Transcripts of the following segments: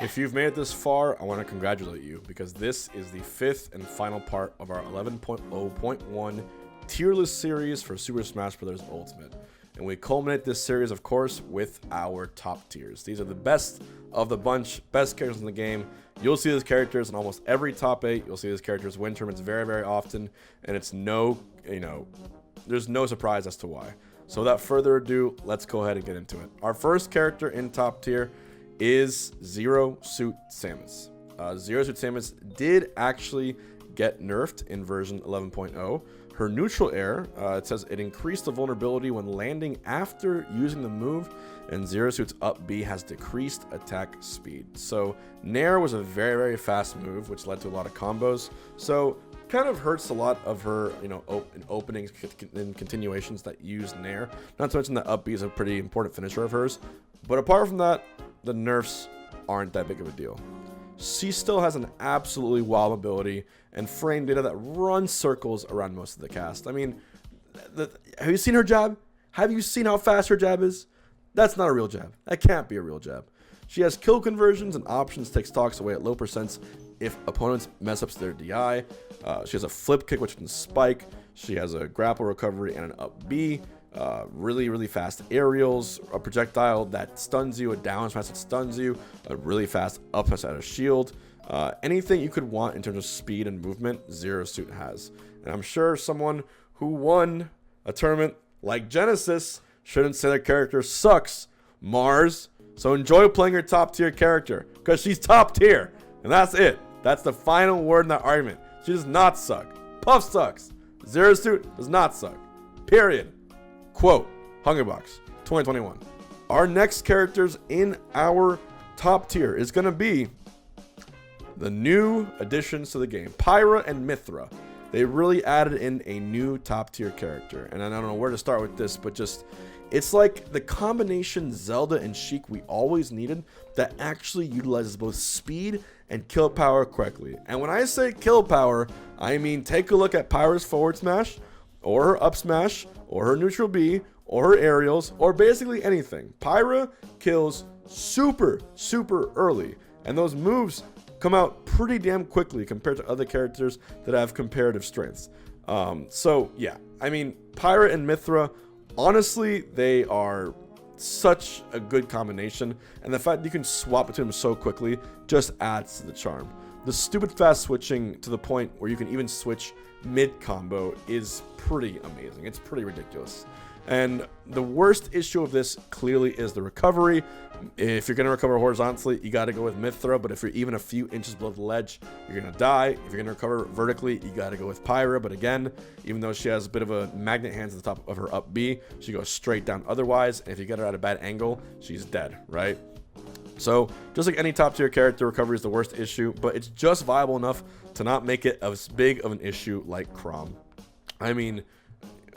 If you've made it this far, I want to congratulate you because this is the fifth and final part of our 11.0.1 tier list series for Super Smash Bros. Ultimate. And we culminate this series, of course, with our top tiers. These are the best of the bunch, best characters in the game. You'll see these characters in almost every top 8. You'll see these characters win tournaments very, very often. And it's there's no surprise as to why. So without further ado, let's go ahead and get into it. Our first character in top tier is Zero Suit Samus. Zero Suit Samus did actually get nerfed in version 11.0. Her neutral air, it says it increased the vulnerability when landing after using the move, and Zero Suit's up B has decreased attack speed. So Nair was a very, very fast move, which led to a lot of combos. So kind of hurts a lot of her, openings and continuations that use Nair. Not to mention that up B is a pretty important finisher of hers. But apart from that, the nerfs aren't that big of a deal. She still has an absolutely wild ability and frame data that runs circles around most of the cast. I mean, have you seen her jab? Have you seen how fast her jab is? That's not a real jab. That can't be a real jab. She has kill conversions and options, takes stocks away at low percents if opponents mess up their DI. She has a flip kick, which can spike. She has a grapple recovery and an up B. Really, really fast aerials, a projectile that stuns you, a down smash that stuns you, a really fast up smash out of shield. Anything you could want in terms of speed and movement, Zero Suit has. And I'm sure someone who won a tournament like Genesis shouldn't say their character sucks, Mars. So enjoy playing your top tier character, because she's top tier. And that's it. That's the final word in that argument. She does not suck. Puff sucks. Zero Suit does not suck. Period. Quote, Hungrybox 2021. Our next characters in our top tier is going to be the new additions to the game, Pyra and Mythra. They really added in a new top tier character. And I don't know where to start with this, but it's like the combination Zelda and Sheik we always needed that actually utilizes both speed and kill power correctly. And when I say kill power, I mean take a look at Pyra's forward smash, or her up smash, or her neutral B, or her aerials, or basically anything. Pyra kills super, super early, and those moves come out pretty damn quickly compared to other characters that have comparative strengths. So yeah, I mean, Pyra and Mythra, honestly, they are such a good combination, and the fact that you can swap between them so quickly just adds to the charm. The stupid fast switching to the point where you can even switch mid-combo is pretty amazing. It's pretty ridiculous. And the worst issue of this clearly is the recovery. If you're going to recover horizontally, you got to go with Mythra, but if you're even a few inches below the ledge, you're going to die. If you're going to recover vertically, you got to go with Pyra, but again, even though she has a bit of a magnet hands at the top of her up B, she goes straight down otherwise, and if you get her at a bad angle, she's dead, right? So, just like any top tier character, recovery is the worst issue, but it's just viable enough to not make it as big of an issue like Chrom. I mean,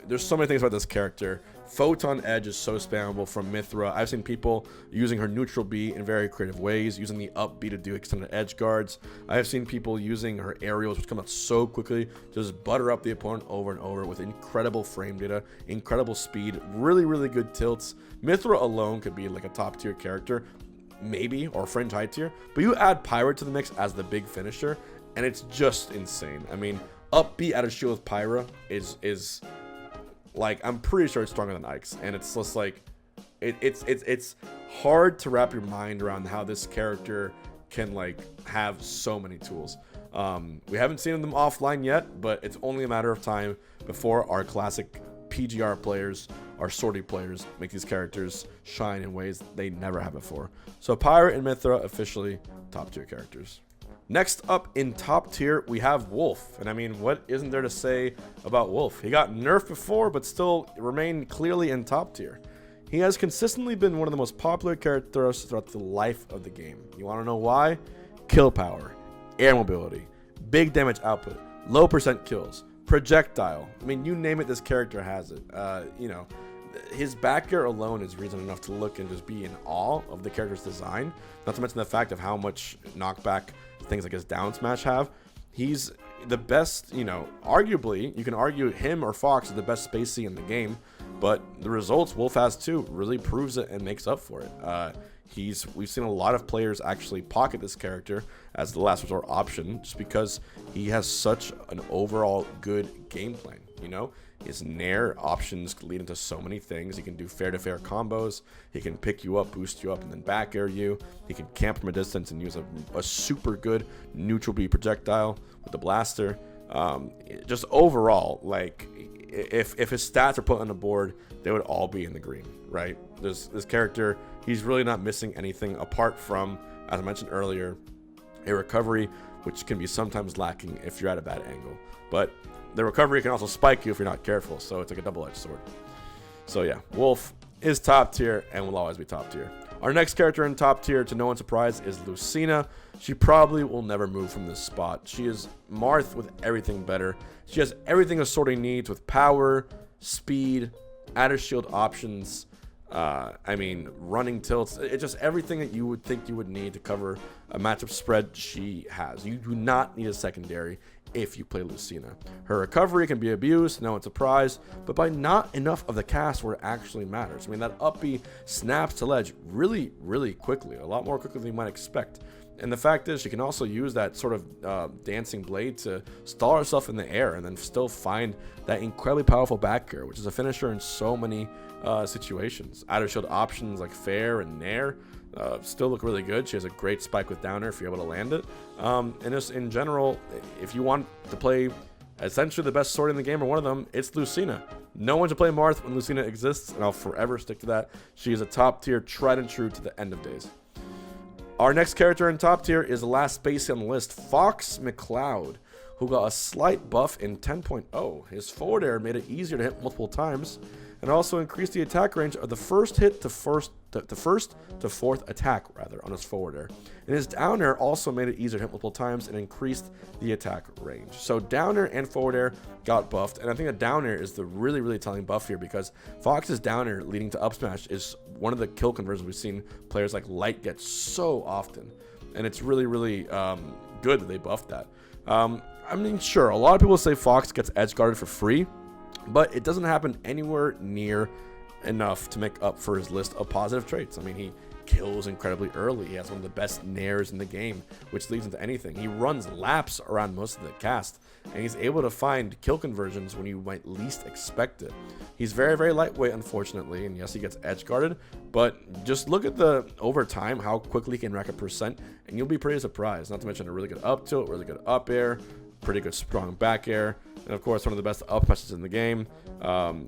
there's so many things about this character. Photon Edge is so spammable from Mythra. I've seen people using her neutral B in very creative ways, using the up B to do extended edge guards. I have seen people using her aerials, which come out so quickly, to just butter up the opponent over and over with incredible frame data, incredible speed, really, really good tilts. Mythra alone could be like a top tier character, maybe, or fringe high tier, but you add Pyra to the mix as the big finisher, and it's just insane. I mean, up B out of shield with Pyra is like, I'm pretty sure it's stronger than Ike's, and it's just like, it's hard to wrap your mind around how this character can like have so many tools. We haven't seen them offline yet, but it's only a matter of time before our classic PGR players, our sortie players, make these characters shine in ways they never have before. So Pyra and Mythra, officially top tier characters. Next up in top tier, we have Wolf. And I mean, what isn't there to say about Wolf? He got nerfed before, but still remained clearly in top tier. He has consistently been one of the most popular characters throughout the life of the game. You want to know why? Kill power, air mobility, big damage output, low percent kills, projectile. I mean, you name it, this character has it. His back air alone is reason enough to look and just be in awe of the character's design. Not to mention the fact of how much knockback things like his down smash have. He's the best, arguably, you can argue him or Fox is the best spacey in the game. but the results Wolf has too really proves it and makes up for it. We've seen a lot of players actually pocket this character as the last resort option just because he has such an overall good game plan. You know, his Nair options lead into so many things. He can do fair-to-fair combos. He can pick you up, boost you up, and then back air you. He can camp from a distance and use a super good neutral B projectile with the blaster. Just overall, like, if his stats are put on the board, they would all be in the green, right? This character, he's really not missing anything apart from, as I mentioned earlier, a recovery, which can be sometimes lacking if you're at a bad angle. But the recovery can also spike you if you're not careful, so it's like a double-edged sword. So yeah, Wolf is top tier and will always be top tier. Our next character in top tier, to no one's surprise, is Lucina. She probably will never move from this spot. She is Marth with everything better. She has everything a sortie needs with power, speed, adder shield options, running tilts. It's just everything that you would think you would need to cover a matchup spread she has. You do not need a secondary if you play Lucina. Her recovery can be abused, no one's surprised, but by not enough of the cast where it actually matters. I mean, that up B snaps to ledge really, really quickly, a lot more quickly than you might expect. And the fact is, she can also use that sort of dancing blade to stall herself in the air and then still find that incredibly powerful back air, which is a finisher in so many situations. Adder shield options like Fair and Nair still look really good. She has a great spike with downer if you're able to land it. And just in general, if you want to play essentially the best sword in the game or one of them, it's Lucina. No one should play Marth when Lucina exists, and I'll forever stick to that. She is a top tier, tried and true to the end of days. Our next character in top tier is the last Spacey on the list, Fox McCloud, who got a slight buff in 10.0. His forward air made it easier to hit multiple times, and also increased the attack range of the first to fourth attack on his forward air. And his down air also made it easier to hit multiple times and increased the attack range. So down air and forward air got buffed, and I think the down air is the really, really telling buff here because Fox's down air leading to up smash is one of the kill conversions we've seen players like Light get so often, and it's really, really good that they buffed that. I mean, sure, a lot of people say Fox gets edge guarded for free, but it doesn't happen anywhere near enough to make up for his list of positive traits. I mean, he kills incredibly early. He has one of the best nairs in the game, which leads into anything. He runs laps around most of the cast, and he's able to find kill conversions when you might least expect it. He's very, very lightweight, unfortunately, and yes, he gets edge guarded, but just look at the over time, how quickly he can rack up percent, and you'll be pretty surprised. Not to mention a really good up tilt, really good up air, pretty good strong back air, and of course one of the best up smashes in the game.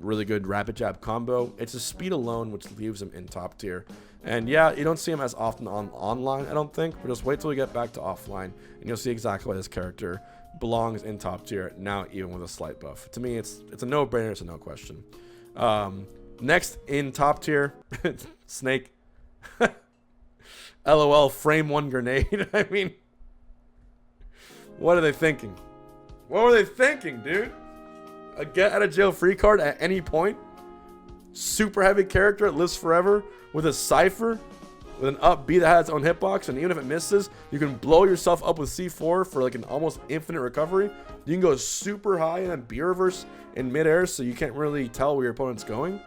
Really good rapid jab combo. It's his speed alone which leaves him in top tier. And yeah, you don't see him as often online, I don't think, but just wait till we get back to offline and you'll see exactly why this character belongs in top tier now, even with a slight buff. To me, it's a no-brainer, it's a no question. Next in top tier, Snake. LOL, frame one grenade. I mean, what are they thinking? What were they thinking, dude? A get out of jail free card at any point? Super heavy character, it lives forever, with a cipher, with an up B that has its own hitbox, and even if it misses, you can blow yourself up with C4 for like an almost infinite recovery. You can go super high and then B reverse in midair, so you can't really tell where your opponent's going.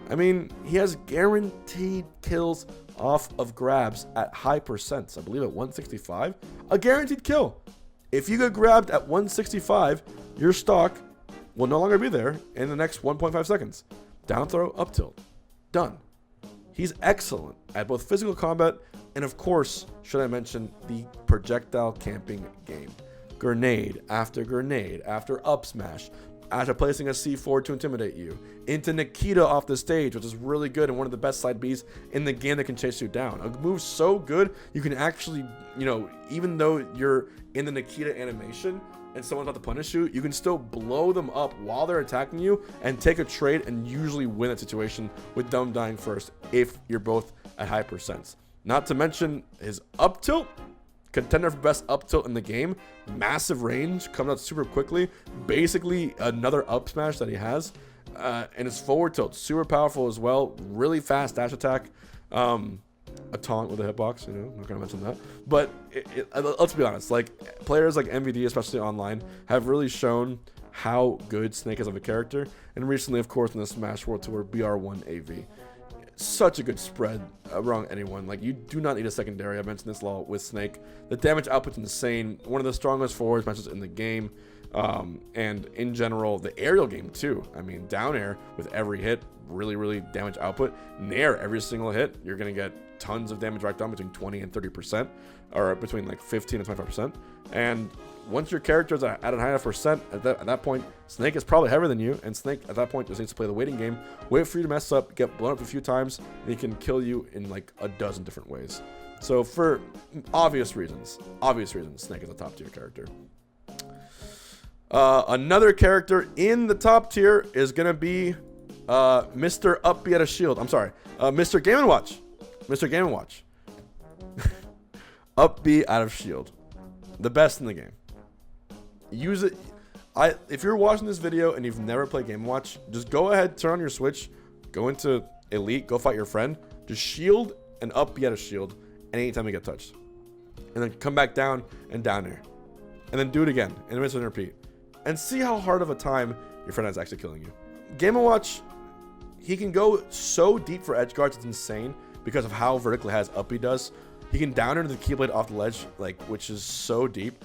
I mean, he has guaranteed kills off of grabs at high percents. I believe at 165. A guaranteed kill. If you get grabbed at 165, your stock will no longer be there in the next 1.5 seconds. Down throw, up tilt. Done. He's excellent at both physical combat and, of course, should I mention, the projectile camping game. Grenade after up smash, after placing a C4 to intimidate you, into Nikita off the stage, which is really good and one of the best side Bs in the game that can chase you down. A move so good, you can actually, even though you're in the Nikita animation and someone's about to punish you, you can still blow them up while they're attacking you and take a trade and usually win that situation with them dying first if you're both at high percents. Not to mention his up tilt, contender for best up tilt in the game, massive range, comes out super quickly, basically another up smash that he has, and his forward tilt, super powerful as well, really fast dash attack, a taunt with a hitbox, I'm not gonna mention that, but let's be honest, like players like MVD, especially online, have really shown how good Snake is of a character. And recently, of course, in the Smash World Tour, BR1AV. Such a good spread around anyone. Like, you do not need a secondary. I mentioned this a lot with Snake. The damage output's insane. One of the strongest forward smashes in the game. And in general, the aerial game too. I mean, down air with every hit, really damage output. Nair, every single hit, you're going to get tons of damage racked on between 20 and 30%, or between like 15 and 25%. And once your character is at a high enough percent, at that point, Snake is probably heavier than you, and Snake at that point just needs to play the waiting game, wait for you to mess up, get blown up a few times, and he can kill you in like a dozen different ways. So for obvious reasons, Snake is a top tier character. Another character in the top tier is gonna be Mr. Up B out of Shield. I'm sorry, Mr. Game & Watch. Mr. Game & Watch. Up B out of Shield. The best in the game. Use it. If you're watching this video and you've never played Game & Watch, just go ahead, turn on your Switch, go into Elite, go fight your friend. Just shield and up B out of Shield anytime you get touched. And then come back down and down there. And then do it again. And rinse and repeat. And see how hard of a time your friend is actually killing you. Game & Watch, he can go so deep for edge guards, it's insane because of how vertically high his up B does. He can down into the Keyblade off the ledge, like, which is so deep.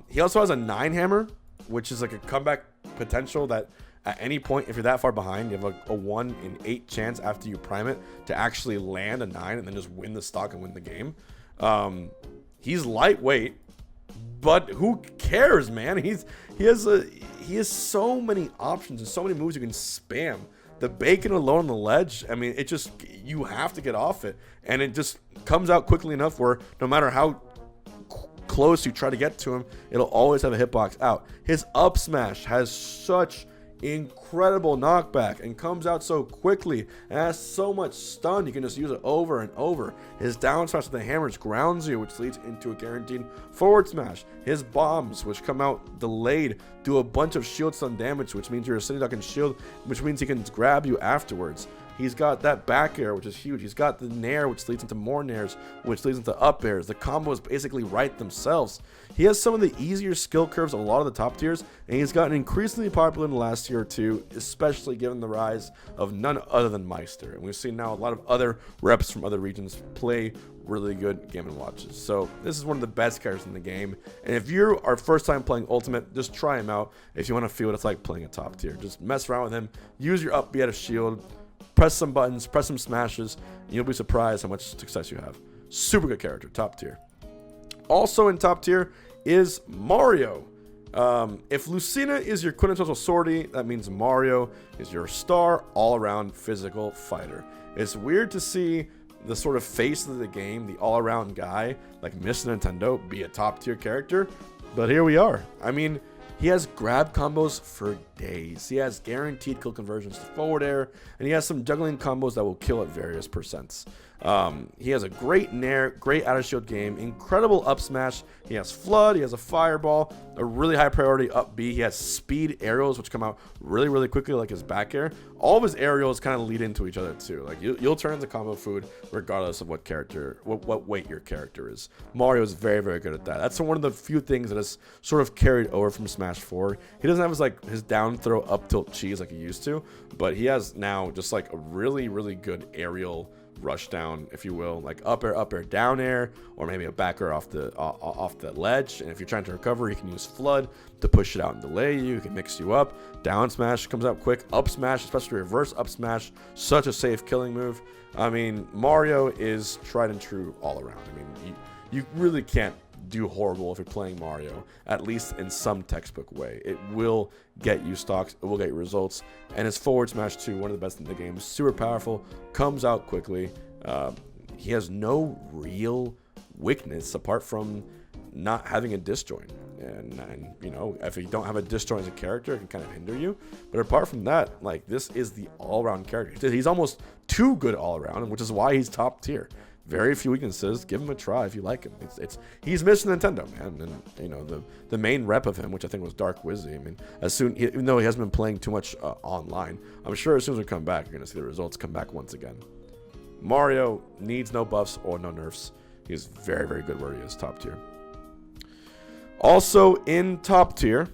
He also has a 9 hammer, which is like a comeback potential that at any point, if you're that far behind, you have a 1 in 8 chance after you prime it to actually land a 9 and then just win the stock and win the game. He's lightweight, but who cares, man? He has so many options and so many moves you can spam. The bacon alone on the ledge, I mean, it just, you have to get off it. And it just comes out quickly enough where no matter how close you try to get to him, it'll always have a hitbox out. His up smash has such incredible knockback and comes out so quickly and has so much stun, you can just use it over and over. His down smash with the hammers grounds you, which leads into a guaranteed forward smash. His bombs, which come out delayed, do a bunch of shield stun damage, which means you're sitting duck and shield, which means he can grab you afterwards. He's got that back air, which is huge. He's got the nair, which leads into more nairs, which leads into up airs. The combos basically write themselves. He has some of the easier skill curves of a lot of the top tiers, and he's gotten increasingly popular in the last year or two, especially given the rise of none other than Meister. And we've seen now a lot of other reps from other regions play really good Game & Watches. So this is one of the best characters in the game. And if you are first time playing Ultimate, just try him out if you want to feel what it's like playing a top tier. Just mess around with him, use your up B out of Shield, press some buttons, press some smashes, and you'll be surprised how much success you have. Super good character, top tier. Also in top tier is Mario. If Lucina is your quintessential sortie, that means Mario is your star all-around physical fighter. It's weird to see the sort of face of the game, the all-around guy like Mr. Nintendo, be a top tier character, but here we are. I mean, he has grab combos for days. He has guaranteed kill conversions to forward air, and he has some juggling combos that will kill at various percents. He has a great nair, great out of shield game, incredible up smash. He has flood, he has a fireball, a really high priority up B. He has speed aerials, which come out really quickly, like his back air. All of his aerials kind of lead into each other too. Like you'll turn into combo food regardless of what weight your character is. Mario is very good at that. That's one of the few things that has sort of carried over from Smash 4. He doesn't have his down throw up tilt cheese like he used to, but he has now just like a really good aerial rush down, if you will, like up air, down air, or maybe a back air off the ledge. And if you're trying to recover, he can use flood to push it out and delay you. He can mix you up. Down smash comes out quick. Up smash, especially reverse up smash, such a safe killing move. I mean, Mario is tried and true all around. I mean, you really can't do horrible if you're playing Mario, at least in some textbook way. It will get you stocks, it will get you results, and his forward smash too, one of the best in the game, super powerful, comes out quickly. He has no real weakness apart from not having a disjoint, and you know, if you don't have a disjoint as a character, it can kind of hinder you. But apart from that, like, this is the all-around character. He's almost too good all around, which is why he's top tier. Very few weaknesses. Give him a try if you like him. He's Mr. Nintendo, man, and you know the main rep of him, which I think was Dark Wizzy. I mean, even though he hasn't been playing too much online, I'm sure as soon as we come back, you're gonna see the results come back once again. Mario needs no buffs or no nerfs. He's very good where he is, top tier. Also in top tier,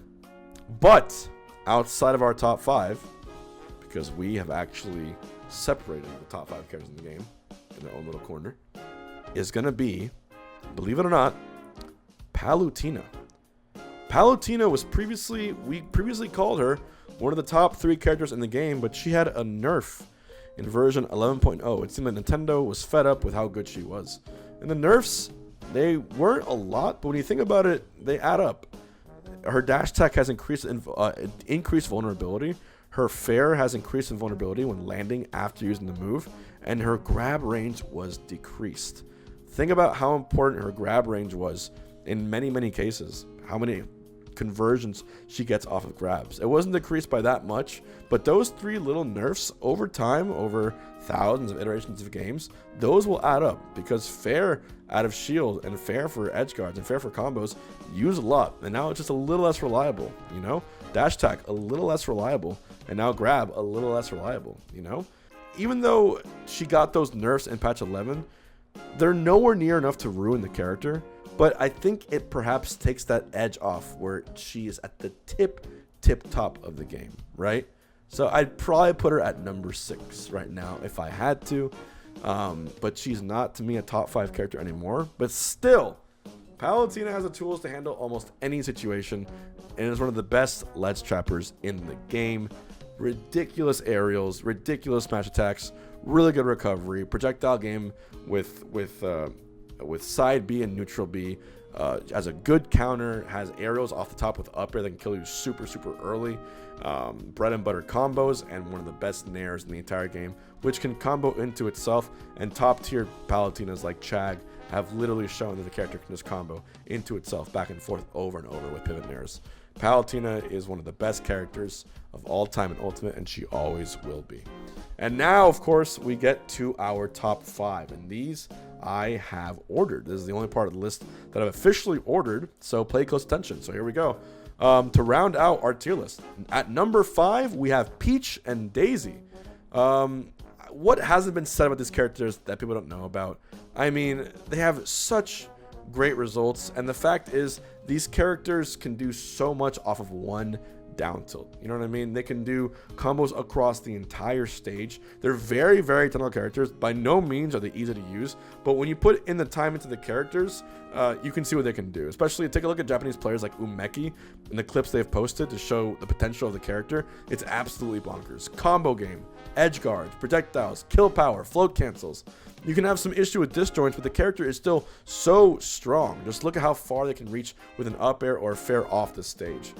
but outside of our top 5, because we have actually separated the top 5 characters in the game in their own little corner, is going to be, believe it or not, Palutena. Palutena was we previously called her one of the top 3 characters in the game, but she had a nerf in version 11.0. It seemed like Nintendo was fed up with how good she was. And the nerfs, they weren't a lot, but when you think about it, they add up. Her dash attack has increased vulnerability. Her fair has increased in vulnerability when landing after using the move, and her grab range was decreased. Think about how important her grab range was in many, many cases. How many conversions she gets off of grabs. It wasn't decreased by that much, but those 3 little nerfs over time, over thousands of iterations of games, those will add up, because fair out of shield and fair for edge guards and fair for combos use a lot, and now it's just a little less reliable, you know? Dash attack, a little less reliable, and now grab, a little less reliable, you know? Even though she got those nerfs in patch 11, they're nowhere near enough to ruin the character. But I think it perhaps takes that edge off where she is at the tip top of the game, right? So I'd probably put her at number 6 right now if I had to. But she's not, to me, a top 5 character anymore. But still, Palutena has the tools to handle almost any situation and is one of the best ledge trappers in the game. Ridiculous aerials, ridiculous smash attacks, really good recovery, projectile game with side B and neutral B, has a good counter, has aerials off the top with up air that can kill you super early, bread and butter combos, and one of the best nairs in the entire game, which can combo into itself. And top tier Palutenas like Chag have literally shown that the character can just combo into itself back and forth over and over with pivot nairs. Palutena is one of the best characters of all time in Ultimate, and she always will be. And now, of course, we get to our top 5, and these I have ordered. This is the only part of the list that I've officially ordered, so pay close attention. So here we go. To round out our tier list, at number 5, we have Peach and Daisy. What hasn't been said about these characters that people don't know about? I mean, they have such great results, and the fact is, these characters can do so much off of one down tilt. You know what I mean? They can do combos across the entire stage. They're very, very technical characters. By no means are they easy to use, but when you put in the time into the characters, you can see what they can do. Especially take a look at Japanese players like Umeki and the clips they've posted to show the potential of the character. It's absolutely bonkers. Combo game, edge guards, projectiles, kill power, float cancels. You can have some issue with disjoints, but the character is still so strong. Just look at how far they can reach with an up air or a fair off the stage.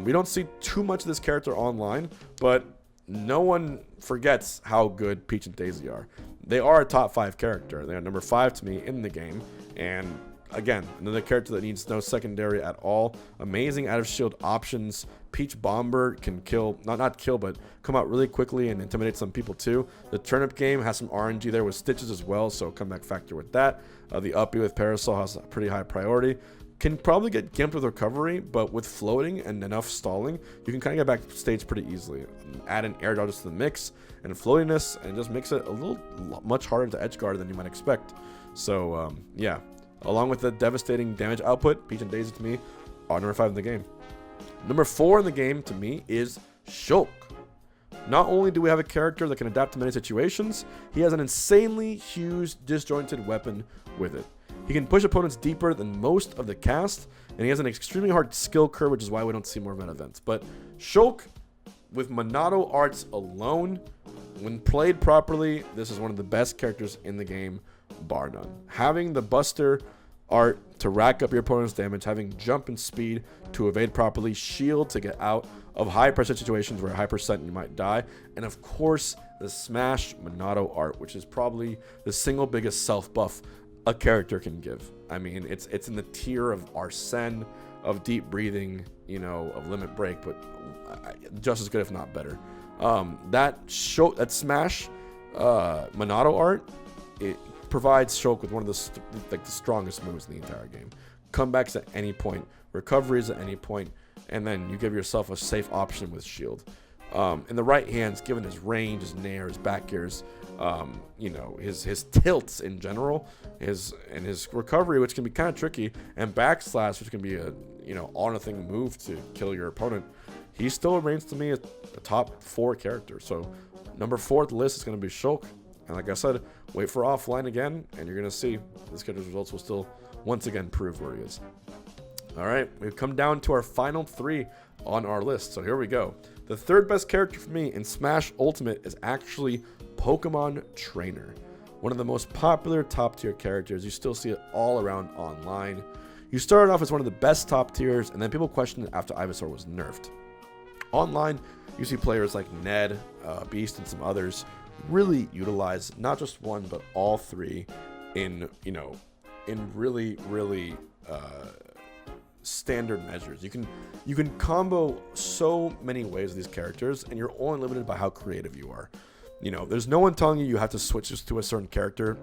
We don't see too much of this character online, but no one forgets how good Peach and Daisy are. They are a top 5 character. They are number 5 to me in the game, and again, another character that needs no secondary at all. Amazing out of shield options. Peach Bomber can kill, not kill, but come out really quickly and intimidate some people too. The turnip game has some RNG there with stitches as well, so comeback factor with that. The up B with Parasol has a pretty high priority. Can probably get gimped with recovery, but with floating and enough stalling, you can kind of get backstage pretty easily. Add in air dodges to the mix and floatiness, and just makes it a little much harder to edge guard than you might expect. So yeah, along with the devastating damage output, Peach and Daisy to me are number 5 in the game. Number 4 in the game to me is Shulk. Not only do we have a character that can adapt to many situations, he has an insanely huge disjointed weapon with it. He can push opponents deeper than most of the cast, and he has an extremely hard skill curve, which is why we don't see more event events. But Shulk, with Monado arts alone, when played properly, this is one of the best characters in the game, bar none. Having the Buster art to rack up your opponent's damage, having jump and speed to evade properly, shield to get out of high percent situations where high percent you might die, and of course the Smash Monado art, which is probably the single biggest self buff a character can give. I mean, it's in the tier of Arsene, of deep breathing, you know, of limit break, but just as good if not better. That Smash Monado art, it provides Shulk with one of the strongest moves in the entire game. Comebacks at any point, recoveries at any point, and then you give yourself a safe option with shield. In the right hands, given his range, his nair, his back airs, you know, his tilts in general, his recovery, which can be kind of tricky, and backslash, which can be a, you know, all nothing move to kill your opponent. he still remains to me a top 4 character. So number 4 at the list is going to be Shulk. And like I said, wait for offline again, and you're going to see this character's results will still once again prove where he is. All right, we've come down to our final 3 on our list. So here we go. The 3rd best character for me in Smash Ultimate is actually Pokemon Trainer. One of the most popular top tier characters. You still see it all around online. You started off as one of the best top tiers, and then people questioned it after Ivysaur was nerfed. Online, you see players like Ned, Beast, and some others really utilize not just one but all 3 in really standard measures. You can combo so many ways with these characters, and you're only limited by how creative you are. There's no one telling you have to switch just to a certain character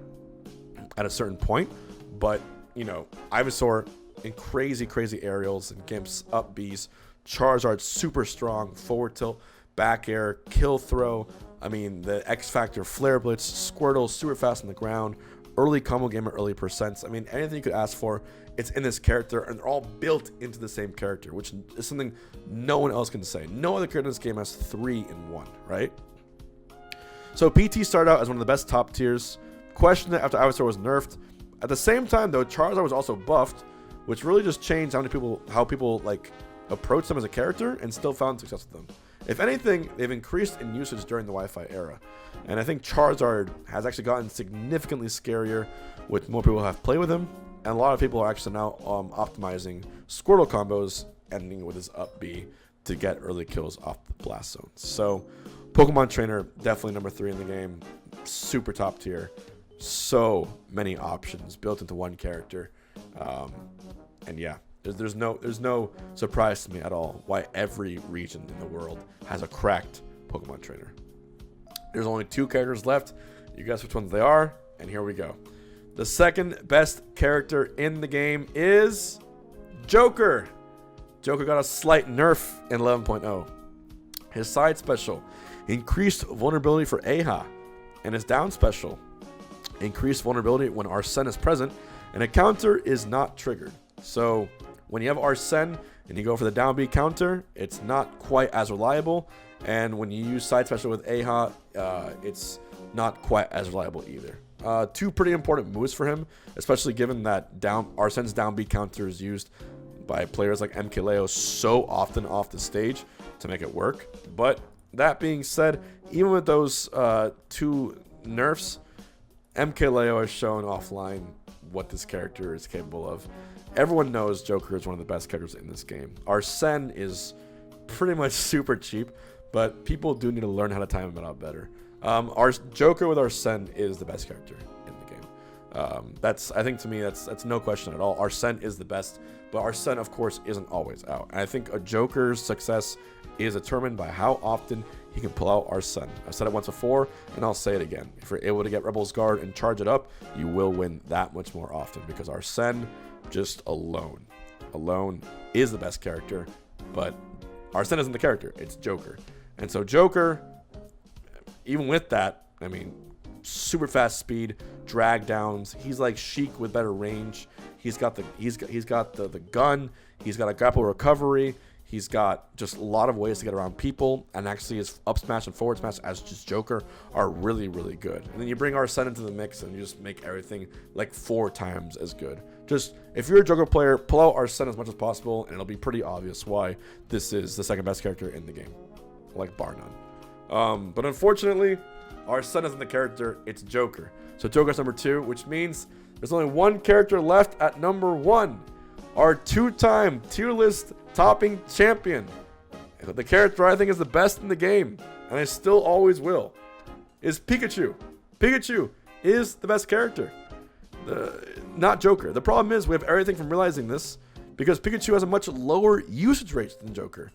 at a certain point, but Ivysaur in crazy aerials and gimps, up Bs, Charizard super strong, forward tilt, back air, kill throw. I mean, the X Factor, Flare Blitz, Squirtle, super fast on the ground, early combo game at early percents. I mean, anything you could ask for, it's in this character, and they're all built into the same character, which is something no one else can say. No other character in this game has 3 in 1, right? So PT started out as one of the best top tiers. Questioned it after Ivysaur was nerfed. At the same time, though, Charizard was also buffed, which really just changed how people like approach them as a character, and still found success with them. If anything, they've increased in usage during the Wi-Fi era. And I think Charizard has actually gotten significantly scarier with more people who have played with him. And a lot of people are actually now optimizing Squirtle combos, ending with his up B to get early kills off the blast zones. So Pokemon Trainer, definitely number 3 in the game. Super top tier. So many options built into one character. And yeah, there's no surprise to me at all why every region in the world has a cracked Pokemon Trainer. There's only 2 characters left. You guess which ones they are, and here we go. The 2nd best character in the game is Joker. Joker got a slight nerf in 11.0. His side special, increased vulnerability for Aha, and his down special, increased vulnerability when Arsene is present, and a counter is not triggered. So when you have Arsene and you go for the down B counter, it's not quite as reliable, and when you use side special with Aha, it's not quite as reliable either. 2 pretty important moves for him, especially given that Arsene's down B counter is used by players like MKLeo so often off the stage to make it work. But that being said, even with those 2 nerfs, MKLeo has shown offline what this character is capable of. Everyone knows Joker is one of the best characters in this game. Arsene is pretty much super cheap, but people do need to learn how to time him out better. Our Joker with Arsene is the best character in the game. I think to me that's no question at all. Arsene is the best, but Arsene of course isn't always out. And I think a Joker's success is determined by how often he can pull out Arsene. I've said it once before, and I'll say it again. If you're able to get Rebel's Guard and charge it up, you will win that much more often, because Arsene just alone is the best character, but Arsene isn't the character, it's Joker. And so Joker, even with that, I mean, super fast speed, drag downs. He's like Sheik with better range. He's got the gun. He's got a grapple recovery. He's got just a lot of ways to get around people, and actually his up smash and forward smash as just Joker are really good. And then you bring Arsene into the mix, and you just make everything like 4 times as good. Just, if you're a Joker player, pull out Arsene as much as possible, and it'll be pretty obvious why this is the 2nd best character in the game, like bar none. But unfortunately, Arsene isn't the character, it's Joker. So Joker's number 2, which means there's only 1 character left at number 1. Our 2-time tier list topping champion, the character I think is the best in the game, and I still always will, is Pikachu. Pikachu is the best character, not Joker. The problem is we have everything from realizing this, because Pikachu has a much lower usage rate than Joker.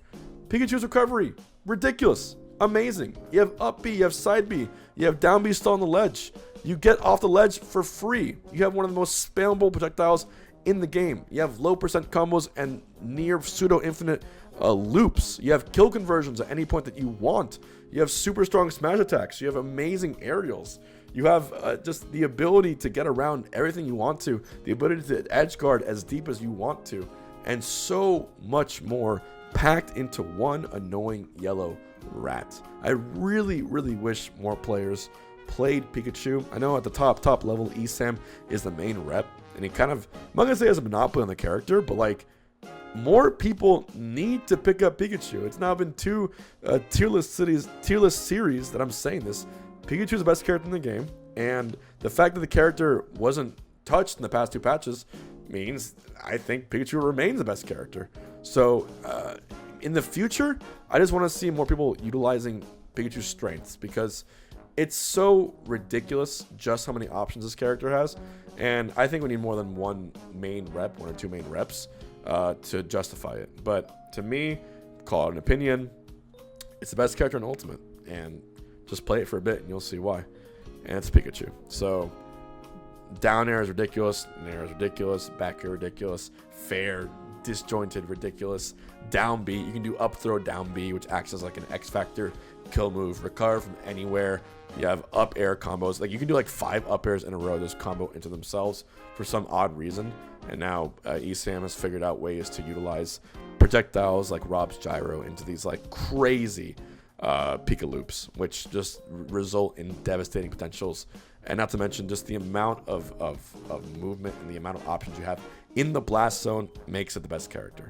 Pikachu's recovery, ridiculous, amazing. You have up B, you have side B, you have down B still on the ledge. You get off the ledge for free. You have one of the most spammable projectiles in the game. You have low percent combos and near pseudo infinite loops. You have kill conversions at any point that you want. You have super strong smash attacks. You have amazing aerials. You have just the ability to get around everything you want to, the ability to edge guard as deep as you want to, and so much more packed into one annoying yellow rat. I really, really wish more players played Pikachu. I know at the top level, Esam is the main rep, and he kind of, I'm not gonna say has a monopoly on the character, but like, more people need to pick up Pikachu. It's now been two tier list series that I'm saying this. Pikachu is the best character in the game, and the fact that the character wasn't touched in the past 2 patches means I think Pikachu remains the best character. So in the future, I just want to see more people utilizing Pikachu's strengths, because it's so ridiculous just how many options this character has, and I think we need more than one or 2 main reps to justify it. But to me, call it an opinion, it's the best character in Ultimate, and just play it for a bit and you'll see why. And it's Pikachu. So down air is ridiculous, nair is ridiculous, back air ridiculous, fair, disjointed, ridiculous. Down B, you can do up throw down B, which acts as like an X factor kill move, recover from anywhere. You have up air combos, like you can do like 5 up airs in a row, just combo into themselves for some odd reason. And now Esam has figured out ways to utilize projectiles like Rob's gyro into these like crazy Pika loops, which just result in devastating potentials. And not to mention just the amount of movement and the amount of options you have in the blast zone makes it the best character.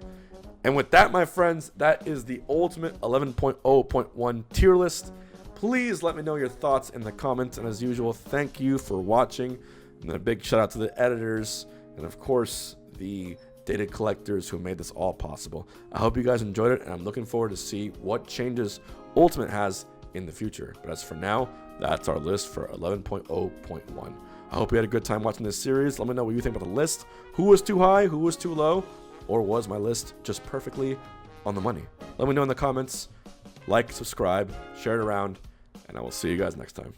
And with that, my friends, that is the Ultimate 11.0.1 tier list. Please let me know your thoughts in the comments. And as usual, thank you for watching. And then a big shout out to the editors and, of course, the data collectors who made this all possible. I hope you guys enjoyed it, and I'm looking forward to see what changes Ultimate has in the future. But as for now, that's our list for 11.0.1. I hope you had a good time watching this series. Let me know what you think about the list. Who was too high? Who was too low? Or was my list just perfectly on the money? Let me know in the comments. Like, subscribe, share it around, and I will see you guys next time.